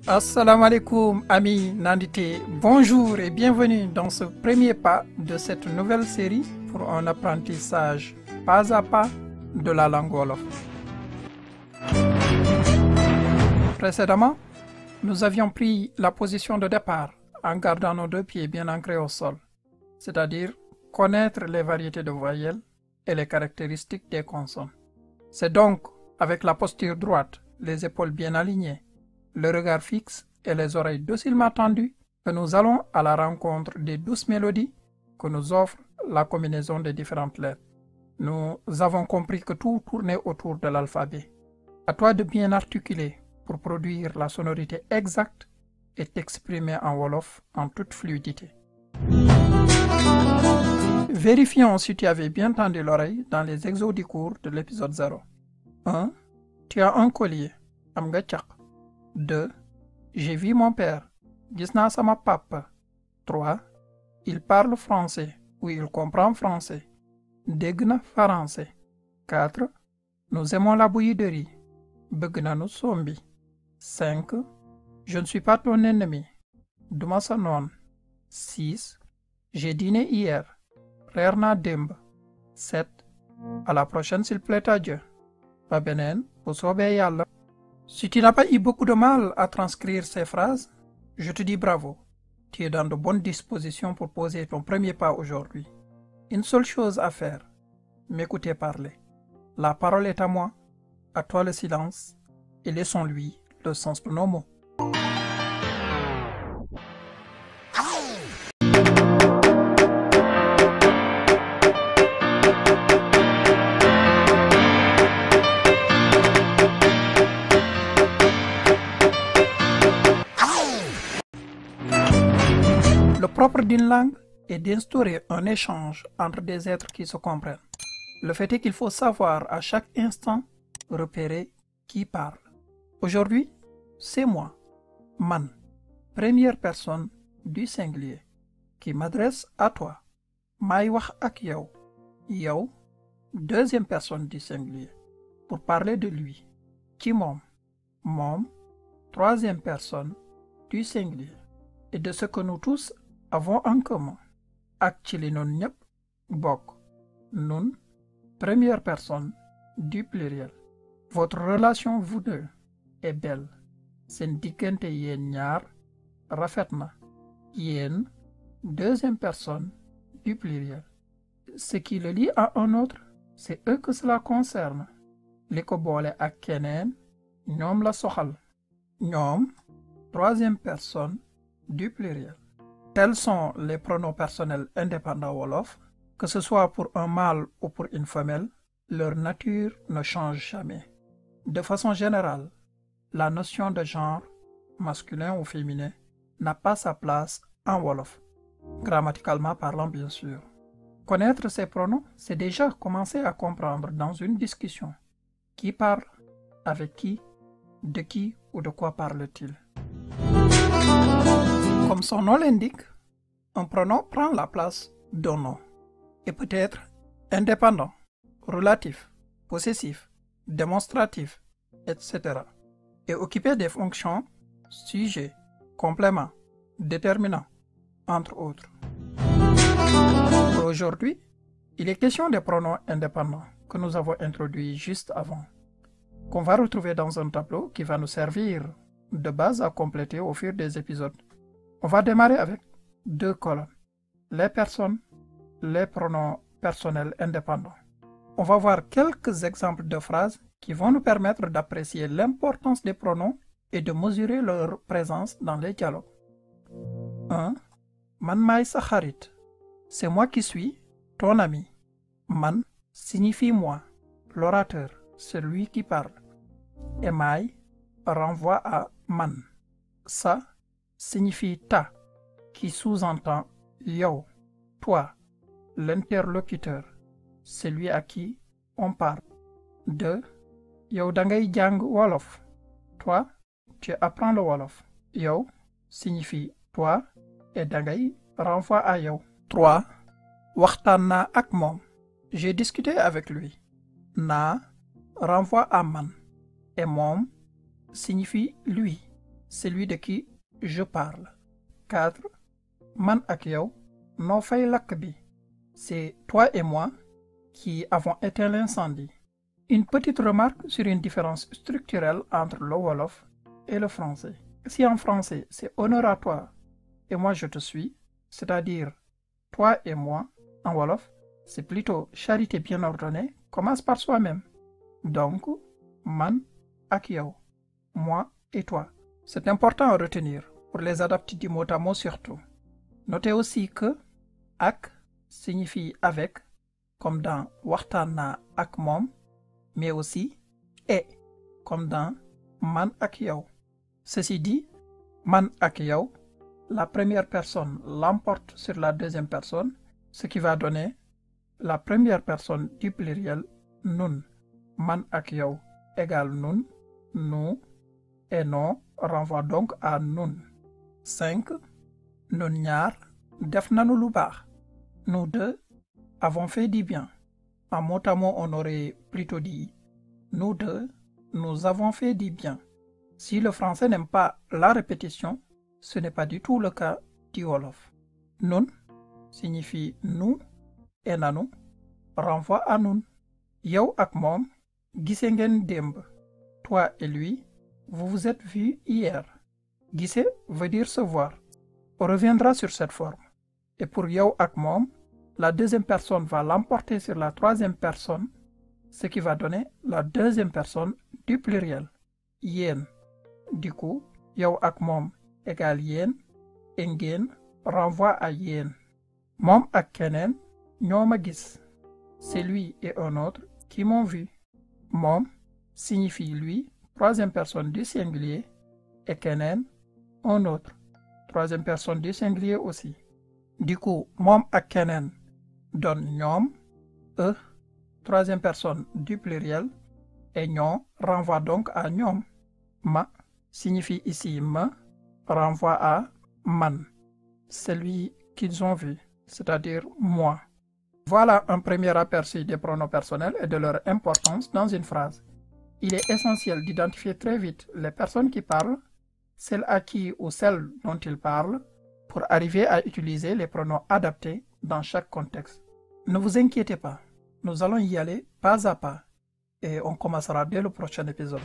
Assalamu alaikum amis Nandité, bonjour et bienvenue dans ce premier pas de cette nouvelle série pour un apprentissage pas à pas de la langue Wolof. Précédemment, nous avions pris la position de départ en gardant nos deux pieds bien ancrés au sol, c'est-à-dire connaître les variétés de voyelles et les caractéristiques des consonnes. C'est donc avec la posture droite, les épaules bien alignées, le regard fixe et les oreilles docilement tendues que nous allons à la rencontre des douces mélodies que nous offre la combinaison des différentes lettres. Nous avons compris que tout tournait autour de l'alphabet. À toi de bien articuler pour produire la sonorité exacte et t'exprimer en Wolof en toute fluidité. Vérifions si tu avais bien tendu l'oreille dans les exos du cours de l'épisode 0. 1. Tu as un collier. Am nga caq. 2. J'ai vu mon père. Gis naa sama papa. 3. Il parle français ou il comprend français. Dégg na français. 4. Nous aimons la bouillie de riz. Bëgg nanu sombi. 5. Je ne suis pas ton ennemi. Duma sa noon. 6. J'ai dîné hier. Reer naa démb. 7. À la prochaine s'il plaît à Dieu. Ba beneen bu soobee Yàlla. Si tu n'as pas eu beaucoup de mal à transcrire ces phrases, je te dis bravo. Tu es dans de bonnes dispositions pour poser ton premier pas aujourd'hui. Une seule chose à faire, m'écouter parler. La parole est à moi, à toi le silence, et laissons-lui le sens de nos mots. Le propre d'une langue est d'instaurer un échange entre des êtres qui se comprennent. Le fait est qu'il faut savoir à chaque instant repérer qui parle. Aujourd'hui, c'est moi, man, première personne du singulier, qui m'adresse à toi. Maay wax ak yow, yow, deuxième personne du singulier, pour parler de lui. Ci moom, moom, troisième personne du singulier, et de ce que nous tous avons en commun. Ak ci li nun ñëpp bokk. Nun, première personne du pluriel. Votre relation vous deux est belle. Seen diggante yéen ñaar rafet na. Yéen, deuxième personne du pluriel. Ce qui le lie à un autre, c'est eux que cela concerne. Li ko boole ak keneen, ñoom la soxal. Ñoom, troisième personne du pluriel. Tels sont les pronoms personnels indépendants Wolof. Que ce soit pour un mâle ou pour une femelle, leur nature ne change jamais. De façon générale, la notion de genre, masculin ou féminin, n'a pas sa place en Wolof, grammaticalement parlant bien sûr. Connaître ces pronoms, c'est déjà commencer à comprendre dans une discussion qui parle, avec qui, de qui ou de quoi parle-t-il. Comme son nom l'indique, un pronom prend la place d'un nom et peut être indépendant, relatif, possessif, démonstratif, etc. et occuper des fonctions sujet, complément, déterminant, entre autres. Aujourd'hui, il est question des pronoms indépendants que nous avons introduits juste avant, qu'on va retrouver dans un tableau qui va nous servir de base à compléter au fur des épisodes. On va démarrer avec 2 colonnes. Les personnes, les pronoms personnels indépendants. On va voir quelques exemples de phrases qui vont nous permettre d'apprécier l'importance des pronoms et de mesurer leur présence dans les dialogues. 1. Man maay sa xarit. C'est moi qui suis ton ami. Man signifie moi. L'orateur, celui qui parle. Et maay renvoie à man. Ça signifie ta, qui sous-entend yow, toi, l'interlocuteur, celui à qui on parle. 2. Yow dangay jàng Wolof. Toi, tu apprends le Wolof. Yow signifie toi et dangay renvoie à yow. 3. Waxtaan naa ak moom. J'ai discuté avec lui. Naa renvoie à man et moom signifie lui. celui de qui je parle. 4. Man ak yow noo fay lakk bi. C'est toi et moi qui avons éteint l'incendie. Une petite remarque sur une différence structurelle entre le Wolof et le français. Si en français c'est honneur à toi et moi je te suis, c'est-à-dire toi et moi, en Wolof, c'est plutôt charité bien ordonnée, commence par soi-même. Donc, man ak yow, moi et toi. C'est important à retenir pour les adaptés du mot à mot surtout. Notez aussi que ak signifie avec, comme dans waxtaan naa ak moom, mais aussi et, comme dans man ak yow. Ceci dit, man ak yow, la première personne l'emporte sur la deuxième personne, ce qui va donner la première personne du pluriel nun. Man ak yow égale nun, nous, et non renvoie donc à nun. 5. Nun ñaar def nanu lu baax. Nous deux avons fait du bien. En mot à mot, on aurait plutôt dit nous deux, nous avons fait du bien. Si le français n'aime pas la répétition, ce n'est pas du tout le cas du Wolof. Nun signifie nous et nanu renvoie à nun. Yow ak moom gise ngeen démb. Toi et lui, vous vous êtes vus hier. Gise veut dire se voir. On reviendra sur cette forme. Et pour yow ak moom, la deuxième personne va l'emporter sur la troisième personne, ce qui va donner la deuxième personne du pluriel, yéen. Du coup, yow ak moom égale yéen, et ngeen renvoie à yéen. Moom ak keneen ñoo ma gis. C'est lui et un autre qui m'ont vu. Moom signifie lui, troisième personne du singulier, et keneen, un autre, troisième personne du singulier aussi. Du coup, moom ak keneen donne ñoom, eux, troisième personne du pluriel, et ñoo renvoie donc à ñoom. Ma signifie ici me, renvoie à man, celui qu'ils ont vu, c'est-à-dire moi. Voilà un premier aperçu des pronoms personnels et de leur importance dans une phrase. Il est essentiel d'identifier très vite les personnes qui parlent, celles à qui ou celles dont ils parlent, pour arriver à utiliser les pronoms adaptés dans chaque contexte. Ne vous inquiétez pas, nous allons y aller pas à pas et on commencera dès le prochain épisode.